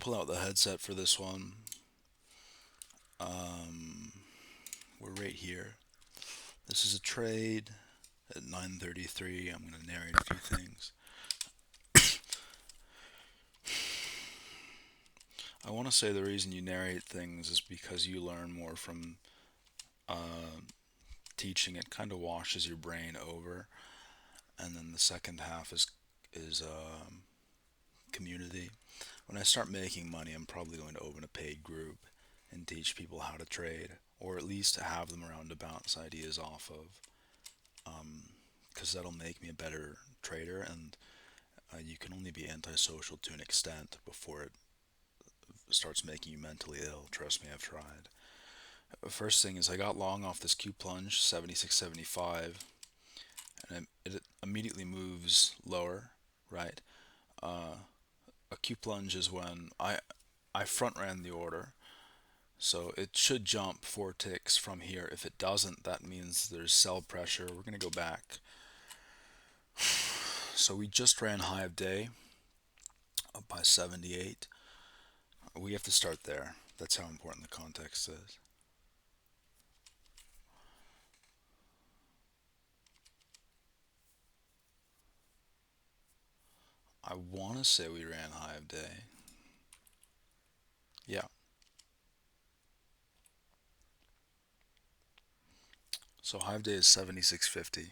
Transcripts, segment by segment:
pull out the headset for this one. Um, we're right here. This is a trade at 9:33. I'm going to narrate a few things. I want to say the reason you narrate things is because you learn more from teaching. It kind of washes your brain over, and then the second half is community. When I start making money, I'm probably going to open a paid group and teach people how to trade, or at least have them around to bounce ideas off of, because that'll make me a better trader. And you can only be antisocial to an extent before it starts making you mentally ill. Trust me, I've tried. First thing is I got long off this Q plunge 76.75, and it immediately moves lower, right? A Q plunge is when I front ran the order, so it should jump 4 ticks from here. If it doesn't, that means there's sell pressure. We're gonna go back. So we just ran high of day up by 78. We have to start there. That's how important the context is. I want to say we ran high of day. Yeah. So high of day is 76.50.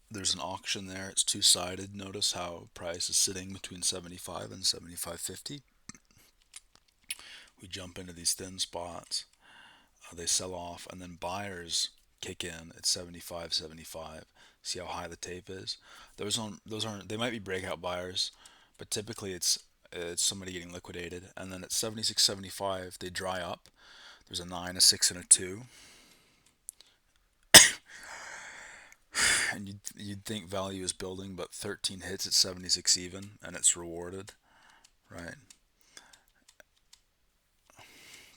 There's an auction there. It's two-sided. Notice how price is sitting between 75 and 75.50. We jump into these thin spots. They sell off, and then buyers kick in at 75.75. See how high the tape is? Those aren't. They might be breakout buyers, but typically it's somebody getting liquidated. And then at 76.75, they dry up. There's a 9, a 6, and a 2. And you'd think value is building, but 13 hits at 76 even, and it's rewarded, right?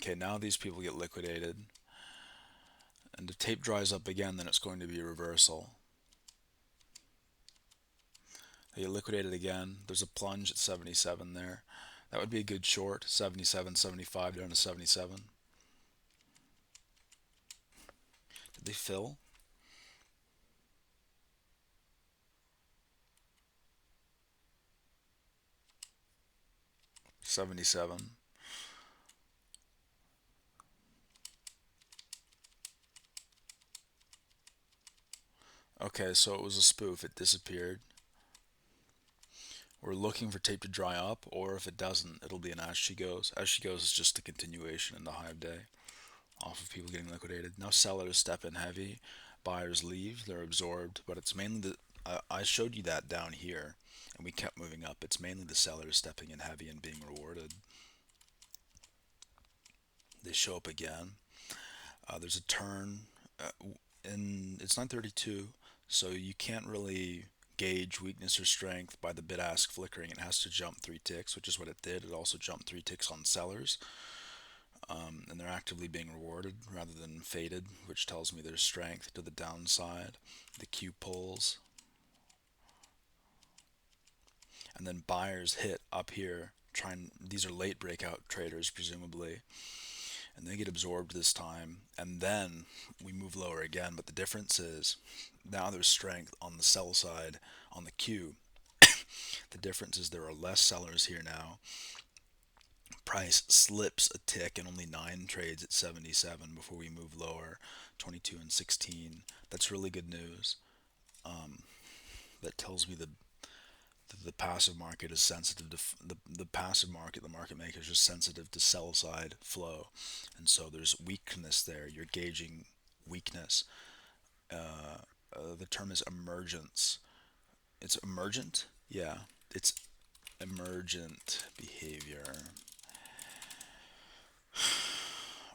Okay, now these people get liquidated, and the tape dries up again, then it's going to be a reversal. They get liquidated again. There's a plunge at 77 there. That would be a good short. 77, 75 down to 77. Did they fill? 77. Okay, so it was a spoof. It disappeared. We're looking for tape to dry up, or if it doesn't, it'll be an as she goes. As she goes is just a continuation in the high of day off of people getting liquidated. Now sellers step in heavy, buyers leave, they're absorbed, but it's mainly I showed you that down here, and we kept moving up. It's mainly the sellers stepping in heavy and being rewarded. They show up again. There's a turn, and it's 9:32, so you can't really gauge weakness or strength by the bid ask flickering. It has to jump 3 ticks, which is what it did. It also jumped 3 ticks on sellers, and they're actively being rewarded rather than faded, which tells me there's strength to the downside. The Q pulls, and then buyers hit up here. Trying these are late breakout traders presumably, and they get absorbed this time, and then we move lower again. But the difference is now there's strength on the sell side on the Q. The difference is there are less sellers here now. Price slips a tick and only 9 trades at 77 before we move lower, 22 and 16. That's really good news. That tells me the passive market is sensitive to the passive market, the market makers are sensitive to sell side flow, and so there's weakness there. You're gauging weakness. The term is emergence. It's emergent. Yeah, it's emergent behavior.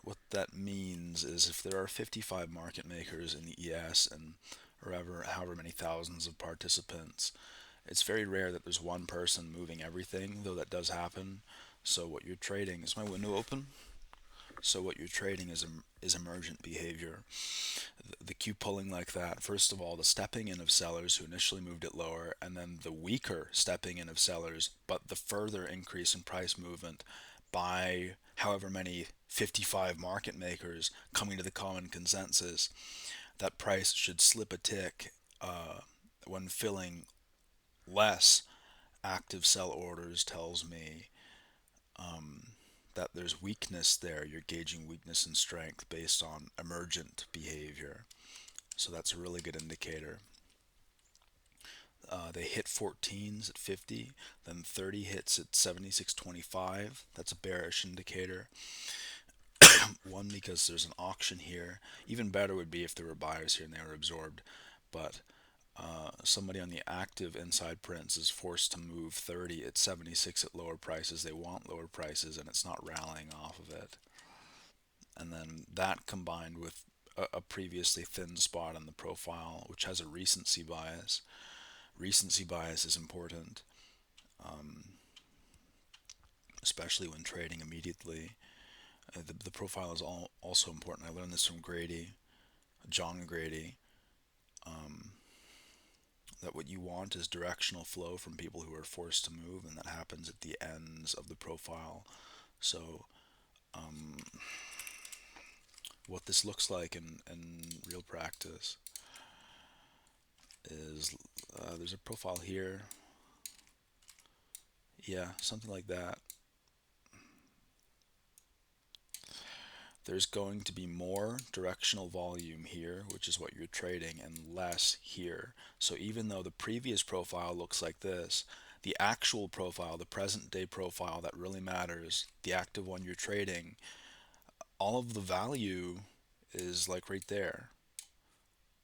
What that means is if there are 55 market makers in the ES and however many thousands of participants, it's very rare that there's one person moving everything, though that does happen. So what you're trading is my window open. So what you're trading is emergent behavior. The cue pulling like that. First of all, the stepping in of sellers who initially moved it lower, and then the weaker stepping in of sellers, but the further increase in price movement by however many 55 market makers coming to the common consensus that price should slip a tick when filling less active sell orders tells me that there's weakness there. You're gauging weakness and strength based on emergent behavior. So that's a really good indicator. They hit 14s at 50, then 30 hits at 76.25. That's a bearish indicator. One, because there's an auction here. Even better would be if there were buyers here and they were absorbed. But somebody on the active inside prints is forced to move 30 at 76 at lower prices. They want lower prices and it's not rallying off of it. And then that combined with a previously thin spot on the profile, which has a recency bias. Recency bias is important, especially when trading immediately. The profile is also important. I learned this from Grady, John Grady, that what you want is directional flow from people who are forced to move, and that happens at the ends of the profile. So, what this looks like in real practice is there's a profile here. Yeah, something like that. There's going to be more directional volume here, which is what you're trading, and less here. So even though the previous profile looks like this, the actual profile, the present day profile that really matters, the active one you're trading, all of the value is like right there.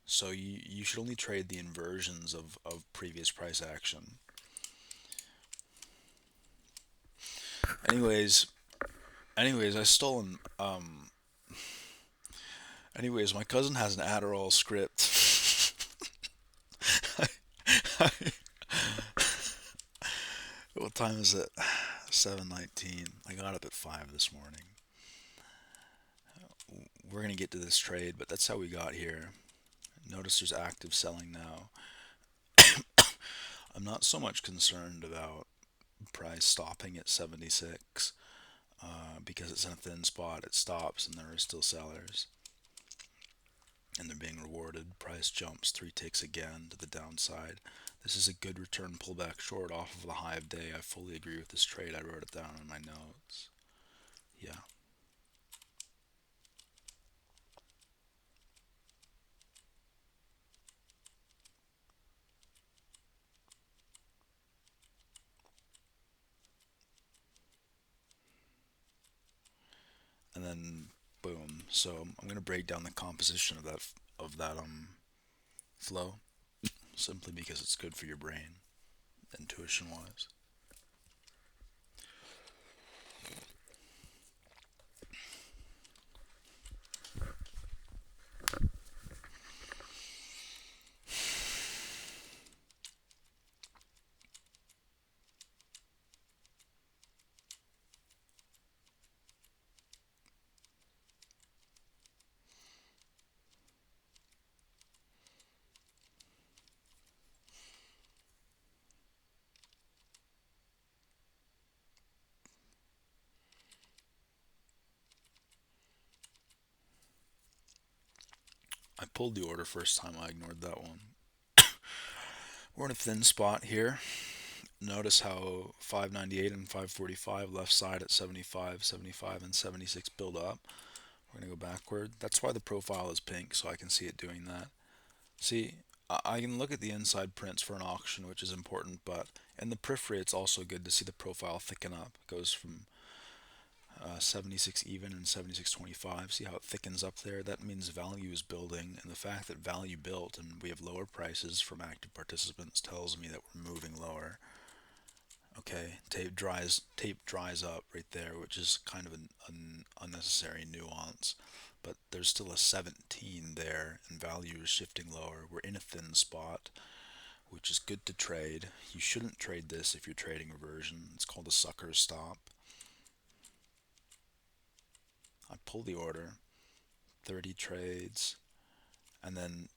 So you should only trade the inversions of previous price action. Anyways, I stole an anyways, my cousin has an Adderall script. What time is it? 7:19. I got up at 5 this morning. We're going to get to this trade, but that's how we got here. Notice there's active selling now. I'm not so much concerned about price stopping at 76 because it's in a thin spot. It stops and there are still sellers and they're being rewarded. Price jumps 3 ticks again to the downside. This is a good return pullback short off of the high of day. I fully agree with this trade. I wrote it down in my notes. Yeah. And then boom. So I'm gonna break down the composition of that flow simply because it's good for your brain, intuition wise. I pulled the order first time. I ignored that one. We're in a thin spot here. Notice how 598 and 545 left side at 75, 75, and 76 build up. We're going to go backward. That's why the profile is pink, so I can see it doing that. See, I can look at the inside prints for an auction, which is important, but in the periphery, it's also good to see the profile thicken up. It goes from 76 even and 76.25. See how it thickens up there? That means value is building, and the fact that value built and we have lower prices from active participants tells me that we're moving lower. Okay, tape dries up right there, which is kind of an unnecessary nuance. But there's still a 17 there, and value is shifting lower. We're in a thin spot, which is good to trade. You shouldn't trade this if you're trading reversion. It's called a sucker stop. pull the order, 30 trades, and then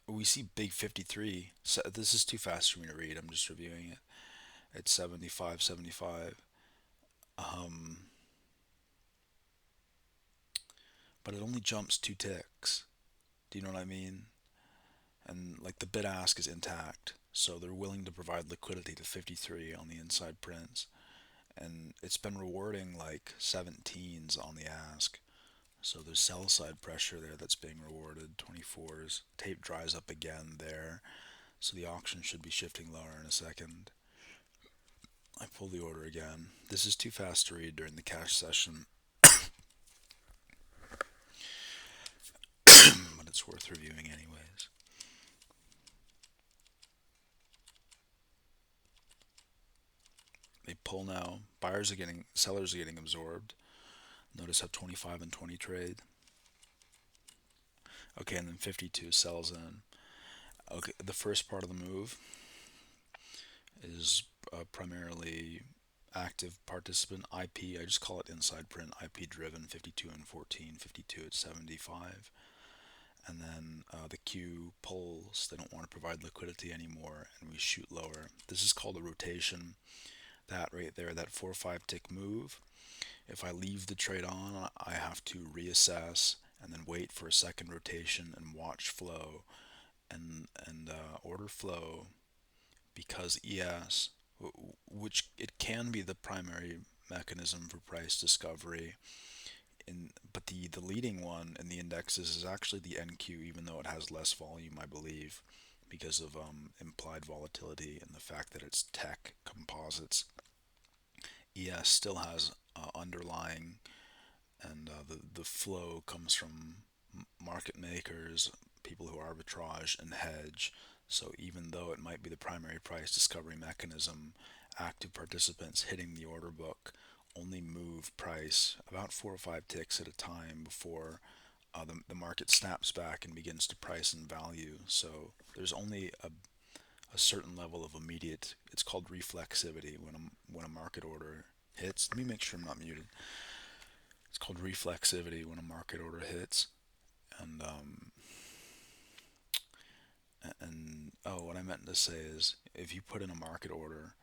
we see big 53. So this is too fast for me to read. I'm just reviewing it. It's 75, 75. Um, but it only jumps 2 ticks. Do you know what I mean? And like the bid ask is intact, so they're willing to provide liquidity to 53 on the inside prints, and it's been rewarding like 17s on the ask. So there's sell side pressure there that's being rewarded. 24s. Tape dries up again there, so the auction should be shifting lower in a second. I pull the order again. This is too fast to read during the cash session, but it's worth reviewing anyways. They pull now. Sellers are getting absorbed. Notice how 25 and 20 trade. Okay, and then 52 sells in. Okay, the first part of the move is primarily active participant IP. I just call it inside print IP driven 52 and 14, 52 at 75. And then the queue pulls. They don't want to provide liquidity anymore, and we shoot lower. This is called a rotation. That right there, that 4 or 5 tick move. If I leave the trade on, I have to reassess and then wait for a second rotation and watch flow and order flow, because ES, which it can be the primary mechanism for price discovery, but the leading one in the indexes is actually the NQ, even though it has less volume, I believe, because of implied volatility and the fact that it's tech composites. ES still has underlying, and the flow comes from market makers, people who arbitrage and hedge. So even though it might be the primary price discovery mechanism, active participants hitting the order book only move price about 4 or 5 ticks at a time before the market snaps back and begins to price in value. So there's only a certain level of immediate, it's called reflexivity, when a market order hits. Let me make sure I'm not muted. It's called reflexivity when a market order hits. And oh, what I meant to say is, if you put in a market order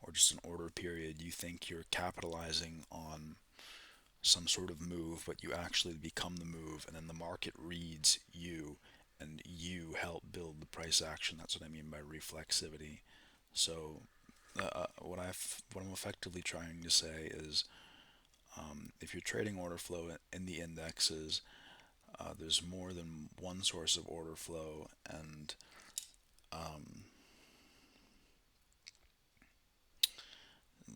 or just an order period, you think you're capitalizing on some sort of move, but you actually become the move, and then the market reads you, and you help build the price action. That's what I mean by reflexivity. So, what I'm effectively trying to say is, if you're trading order flow in the indexes, there's more than one source of order flow, and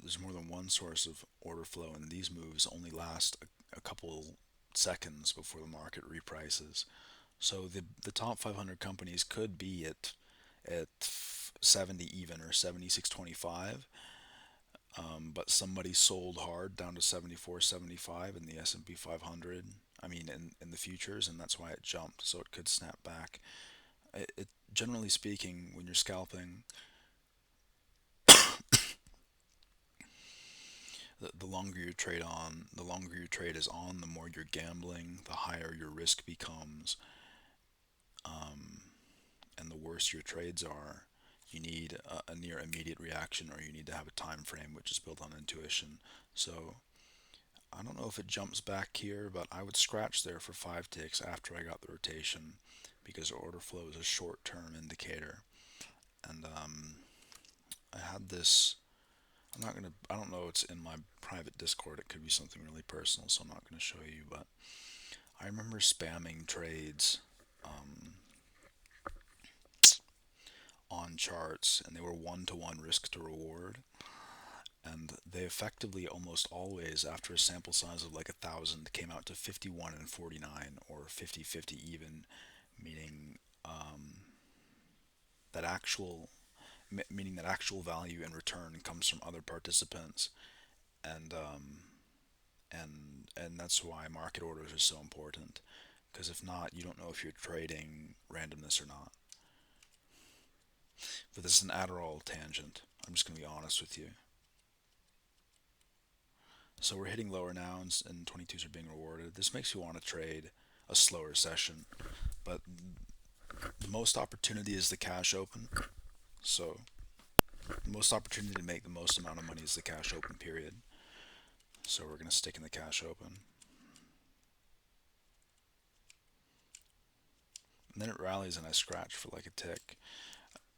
there's more than one source of order flow, and these moves only last a couple seconds before the market reprices. So the top 500 companies could be at 70 even or 76.25, but somebody sold hard down to 74.75 in the S&P 500. I mean, in the futures, and that's why it jumped. So it could snap back. Generally speaking, when you're scalping, the longer you trade on, the longer your trade is on, the more you're gambling, the higher your risk becomes, and the worse your trades are. You need a near immediate reaction, or you need to have a time frame which is built on intuition. So I don't know if it jumps back here, but I would scratch there for 5 ticks after I got the rotation, because order flow is a short-term indicator. And I had this. I don't know. It's in my private Discord. It could be something really personal, so I'm not gonna show you. But I remember spamming trades on charts, and they were one-to-one risk to reward, and they effectively almost always, after a sample size of like 1,000, came out to 51 and 49 or 50-50 even, meaning that actual meaning that actual value in return comes from other participants, and and that's why market orders are so important, because if not, you don't know if you're trading randomness or not. But this is an Adderall tangent. I'm just going to be honest with you. So we're hitting lower now, and 22s are being rewarded. This makes you want to trade a slower session, but the most opportunity is the cash open. So the most opportunity to make the most amount of money is the cash open period. So we're going to stick in the cash open. And then it rallies and I scratch for like a tick.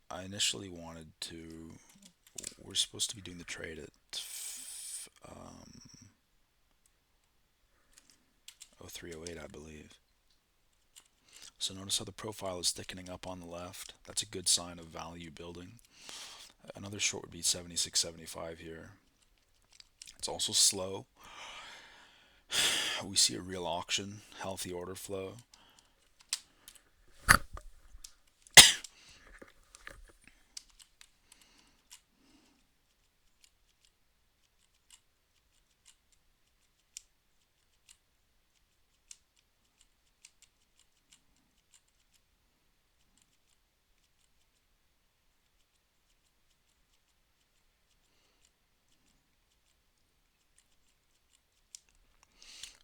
I initially wanted to. We're supposed to be doing the trade at 0308, I believe. So notice how the profile is thickening up on the left. That's a good sign of value building. Another short would be 76.75 here. It's also slow. We see a real auction, healthy order flow.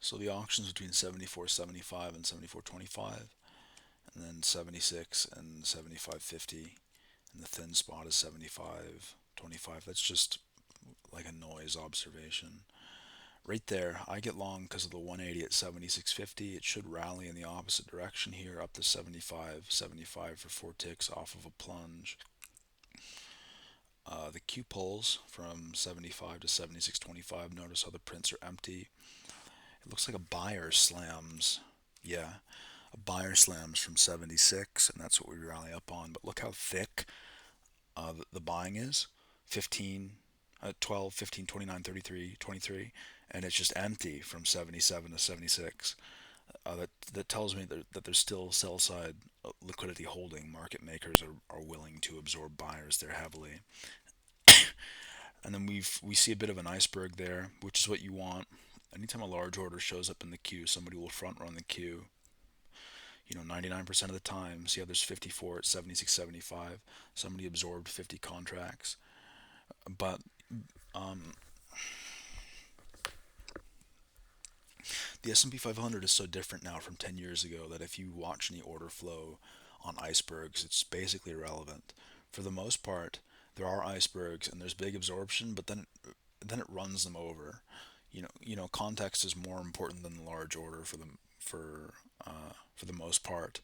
So the auction's between 74.75 and 74.25, and then 76 and 75.50, and the thin spot is 75.25. That's just like a noise observation. Right there, I get long because of the 180 at 76.50. It should rally in the opposite direction here up to 75.75 for 4 ticks off of a plunge. The Q pulls from 75 to 76.25. Notice how the prints are empty. It looks like a buyer slams. Yeah, a buyer slams from 76, and that's what we rally up on. But look how thick the buying is. 15, 12, 15, 29, 33, 23, and it's just empty from 77 to 76. That tells me that there's still sell side liquidity holding. Market makers are willing to absorb buyers there heavily. And then we see a bit of an iceberg there, which is what you want. Anytime a large order shows up in the queue, somebody will front run the queue. 99% of the time. See how there's 54 at 76.75. Somebody absorbed 50 contracts. But the S&P 500 is so different now from 10 years ago that if you watch any order flow on icebergs, it's basically irrelevant. For the most part, there are icebergs and there's big absorption, but then it runs them over. Context is more important than the large order for the most part.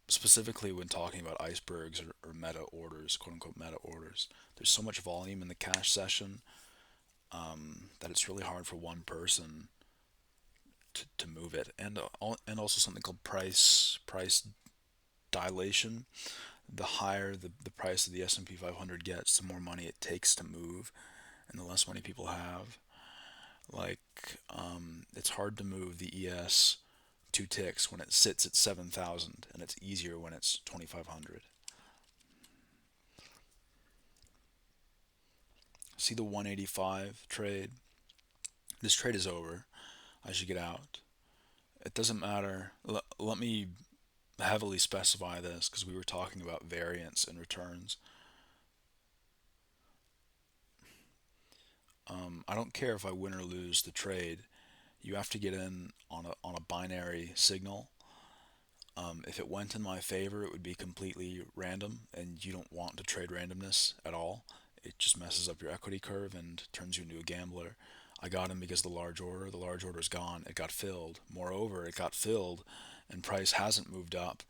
Specifically, when talking about icebergs or meta orders, quote unquote meta orders, there's so much volume in the cash session that it's really hard for one person to move it, and also something called price dilation. The higher the price of the S&P 500 gets, the more money it takes to move, and the less money people have. Like, it's hard to move the ES 2 ticks when it sits at 7,000, and it's easier when it's 2,500. See the 185 trade? This trade is over. I should get out. It doesn't matter. Let me heavily specify this because we were talking about variance and returns. I don't care if I win or lose the trade. You have to get in on a binary signal. If it went in my favor, it would be completely random, and you don't want to trade randomness at all. It just messes up your equity curve and turns you into a gambler. I got in because the large order is gone. It got filled. Moreover, it got filled, and price hasn't moved up,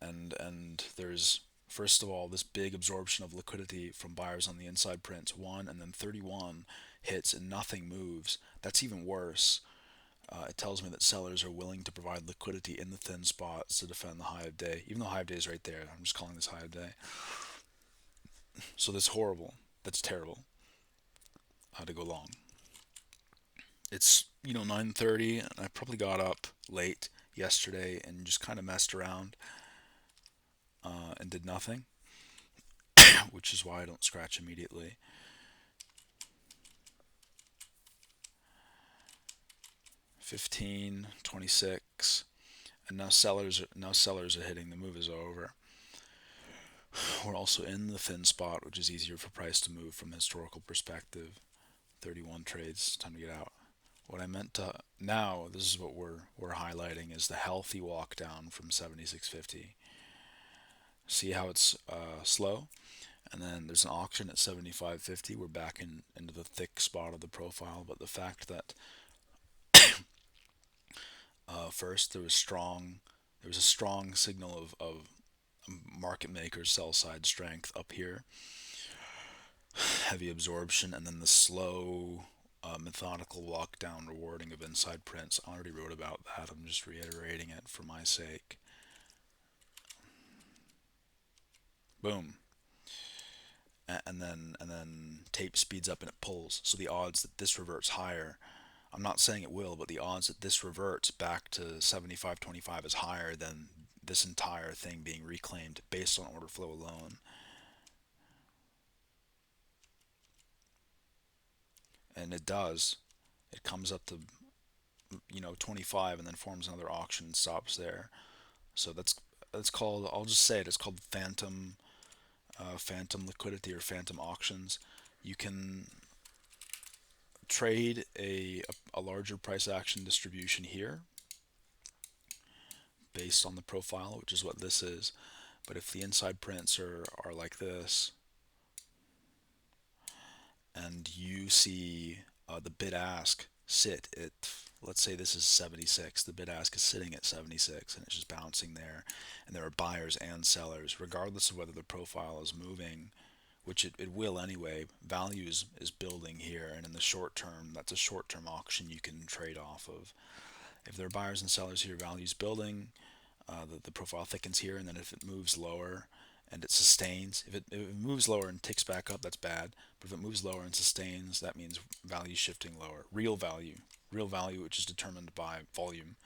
and there's first of all this big absorption of liquidity from buyers on the inside prints 1, and then 31 hits and nothing moves. That's even worse. It tells me that sellers are willing to provide liquidity in the thin spots to defend the high of day, even though high of day is right there. I'm just calling this high of day. So that's horrible. That's terrible. How to go long. It's 9:30, and I probably got up late yesterday and just kind of messed around and did nothing, which is why I don't scratch immediately. 15, 26, and now sellers are hitting. The move is over. We're also in the thin spot, which is easier for price to move from a historical perspective. 31 trades. Time to get out. What I meant to now, this is what we're highlighting is the healthy walk down from 76.50. See how it's slow, and then there's an auction at 75.50. We're back into the thick spot of the profile, but the fact that first there was a strong signal of market makers sell side strength up here, heavy absorption, and then the slow methodical walk down rewarding of inside prints. I already wrote about that. I'm just reiterating it for my sake. Boom. And then tape speeds up and it pulls. So the odds that this reverts higher, I'm not saying it will, but the odds that this reverts back to 75.25 is higher than this entire thing being reclaimed based on order flow alone. And it does. It comes up to 25 and then forms another auction and stops there. So that's called, I'll just say it, it's called phantom liquidity or phantom auctions. You can trade a larger price action distribution here based on the profile, which is what this is. But if the inside prints are like this, and you see the bid ask sit at, let's say this is 76, the bid ask is sitting at 76 and it's just bouncing there, and there are buyers and sellers, regardless of whether the profile is moving, which it will anyway. Value is building here, and in the short term, that's a short term auction you can trade off of. If there are buyers and sellers here, value's building, the profile thickens here, and then if it moves lower and it sustains, if it moves lower and ticks back up, that's bad. But if it moves lower and sustains, that means value shifting lower. Real value, which is determined by volume.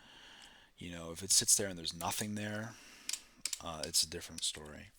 If it sits there and there's nothing there, it's a different story.